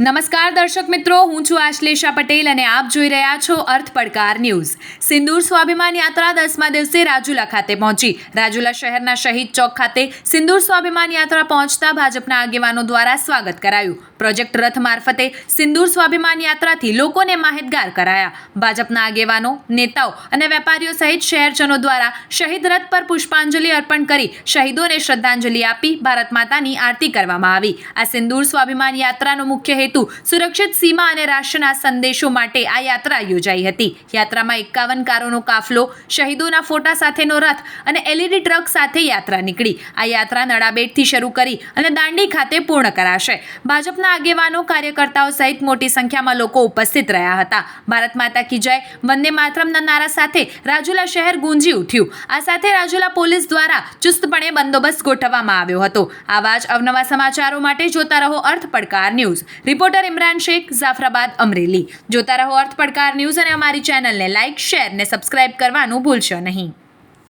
નમસ્કાર દર્શક મિત્રો, હું છું આશ્લેષા પટેલ અને આપ જોઈ રહ્યા છો અર્થ પડકાર ન્યૂઝ। સિંદૂર સ્વાભિમાન યાત્રા 10મા દિવસે રાજુલા ખાતે પહોંચી। રાજુલા શહેરના શહીદ ચોક ખાતે સિંદૂર સ્વાભિમાન યાત્રા પહોંચતા ભાજપના આગેવાનો દ્વારા સ્વાગત કરાયું। પ્રોજેક્ટ રથ મારફતે સિંદૂર સ્વાભિમાન યાત્રાથી લોકોને માહિતગાર કરાયા। ભાજપના આગેવાનો, નેતાઓ અને વેપારીઓ સહિત શહેરજનો દ્વારા શહીદ રથ પર પુષ્પાંજલિ અર્પણ કરી શહીદોને શ્રદ્ધાંજલિ આપી ભારત માતાની આરતી કરવામાં આવી। આ સિંદૂર સ્વાભિમાન યાત્રાનો મુખ્ય હેતુ સુરક્ષિત સીમા અને રાષ્ટ્રના સંદેશો માટે આ યાત્રા યોજાઈ હતી। યાત્રામાં 51 કારોનો કાફલો, શહીદોના ફોટા સાથેનો રથ અને LED ટ્રક સાથે યાત્રા નીકળી। આ યાત્રા નડાબેટથી શરૂ કરી અને દાંડી ખાતે પૂર્ણ કરાશે। ભાજપના આગેવાનો, કાર્યકર્તાઓ સહિત મોટી સંખ્યામાં લોકો ઉપસ્થિત રહ્યા હતા। ભારત માતા કી જય, વંદે માતરમના નારા સાથે રાજુલા શહેર ગુંજી ઉઠ્યું। આ સાથે રાજુલા પોલીસ દ્વારા ચુસ્તપણે બંદોબસ્ત ગોઠવવામાં આવ્યો હતો। આવા જ અવનવા સમાચારો માટે જોતા રહો અર્થ પડકાર ન્યૂઝ। રિપોર્ટર ઇમરાન શેખ, જાફરાબાદ, અમરેલી। જોતા રહો અર્થ પડકાર ન્યૂઝ અને અમારી ચેનલને લાઇક, શેર ને સબસ્ક્રાઇબ કરવાનું ભૂલશો નહીં।